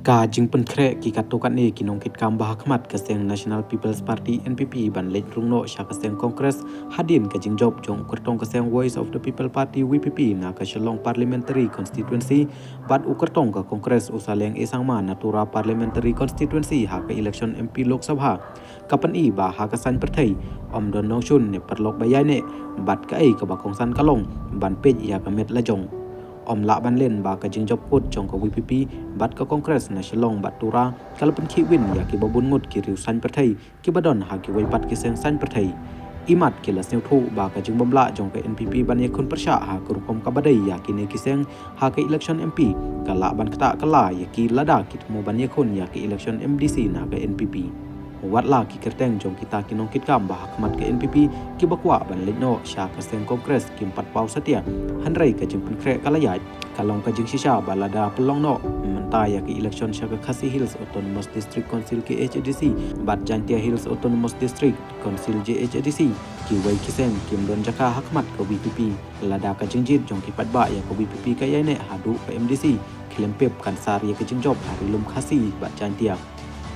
Ka jing pen kre ki katokan ni kinong kit kam bah khmat kaseng National People's Party NPP ban lej rungno sha kaseng Congress hadin ka jing job jong kertong kaseng Voice of the People Party VPP na ka Shillong Parliamentary Constituency bat ukertong ka Congress usaleng isangma natura Parliamentary Constituency ha ka election MP Lok Sabha kapan i ba ha ka san perthai om don nong chun ne perlok bayai ne bat ka ai ka ba kong san kalong ban pej ya ka met la jong om la ban len ba ka jing job put jong ka VPP bat ka Congress na Shillong bat tura kalapan ki win ya ki babun ngut ki riu san perthai ki badon ha ki wai pat ki seng san perthai imat ki la sneu thu ba ka jing bomla jong ka NPP ban ye khun persha ha ka rukom ka badai ya ki ne ki seng ha ka election MP ka la ban kata kala ya ki lada ki mu ban ye khun ya ki election MDC na ka NPP wat la ki kerteng jong kita kinong kit kam bah khmat ke NPP ki bakwa ban leno sha ka seng Congress kim pat pau satia hanrai ka jing kre kalaya kalong ka jing shisha balada pelong no menta ya ki election sha ka Khasi Hills Autonomous District Council ke HADC bat Jantia Hills Autonomous District Council JHADC ki wai ki seng kim don jaka hakmat ka VPP lada ka jing jit jong ki pat ba ya ka VPP ka yai ne hadu ka MDC klempep kan sar ya ka jing job hari lum Khasi bat Jantia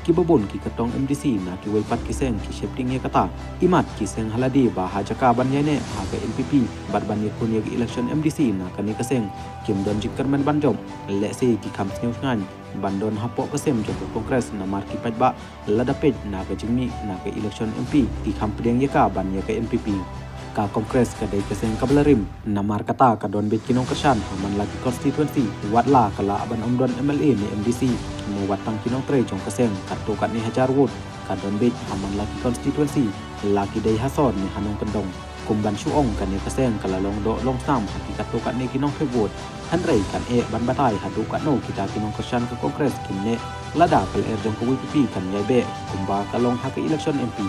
ki babon ki katong MDC na ki wai pat ki seng ki shifting ye kata imat ki seng haladi ba ha jaka ban ye ne ha ka NPP bat ban ye kun ye election MDC na ka ne ka seng kim don jikar man ban job le se ki kham sneu ngan ban don hapo ka sem jong Congress na mar ki pat ba lada pej na ka jingmi na ka election MP ki kham pdeng ye ka ban ye ka NPP ka Congress ka dai kaseng kablarim namar kata ka don bit kinong kersan man lagi constituency watla kala ban omdon MLA ni MDC mu watang kinong tre jong kaseng kato kat ni hajar wot ka don bit aman lagi constituency lagi dai hason ni hanong kendong kumban suong kan ni kaseng kala long do long sam hati kato kat ni kinong febot hanrei kan ban batai hadu kat no kita kinong kersan ka Congress kinne lada kal jong ko VPP kan yai be kumba kalong ha ka election MP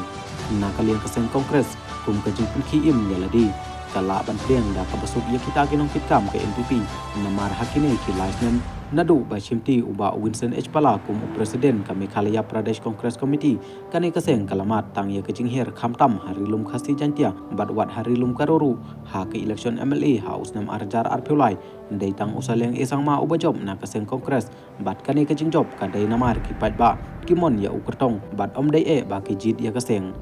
na kalian kaseng Congress kum ka jing ki im ya ladi kala ban pleng da ka basuk ya kita kinong kitkam ka NPP namar hakine ki license nadu ba chimti uba Winston H Pala kum presiden ka Meghalaya Pradesh Congress Committee kane kaseng kalamat tang ya ka jing her khamtam harilum Khasi Jantia bat wat harilum karoru ha ka election MLA house nam arjar arpulai dei tang usaleng isang ma uba job na kaseng Congress bat kane ka jing job ka dei namar ki pat ba kimon ya ukertong bat om dei ba ki jit ya kaseng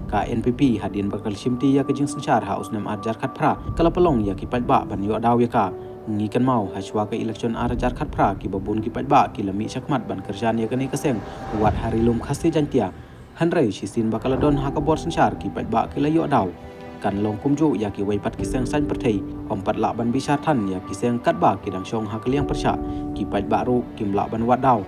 ka NPP hadin bakal shimti ya kajing senchar haus nam arjar khat phra kala pelong ya ki pat ba ban yo daw ya ka ngi kan mau haswa ka election arjar khat phra ki babun ki pat ba ki lami shakmat ban kerjan ya kani kaseng wat harilum Khasi Jantia hanrai shisin bakal don ha ka bor senchar ki pat ba ki la yo daw kan long kumju ya ki wai pat ki seng san perthai om pat la ban bisha than ya ki seng kat ba ki dang shong ha kliang persha ki pat ba ru kim la ban wat daw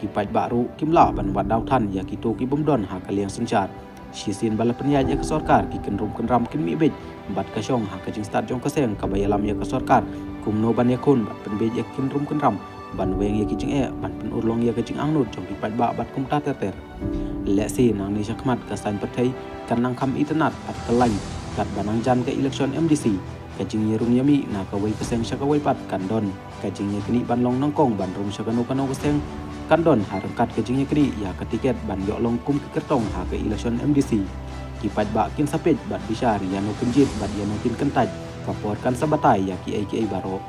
ki pat ba ru kim la ban wat daw than ya ki to ki bom don ha kliang senchar shisin bala penyaj ya ke sorkar ki kenrum kenram kin mi bej bat ka shong ha ka jing start jong ka seng ka bayalam ya ke sorkar kum no ban ya kun bat pen bej ya kenrum kenram ban weng ya ki jing ban pen urlong ya ke jing angnut jong ki pat ba bat kum ta ter le si nang ni shakmat ka san pathai kan nang kham itnat at kalai kat banang jan ka election MDC ka jing ye rum yami na ka wai ka seng sha ka wai pat kan don ka jing ye kini ban long nang kong ban rum sha ka no ka seng kandon harangkat ke jingnya kri ya ke tiket ban yo long kum ke kertong ha ke election MDC ki pat ba kin sapet bat bisari ya no kenjit bat ya no kin kentaj kapor kan sabatai ya ki ai baro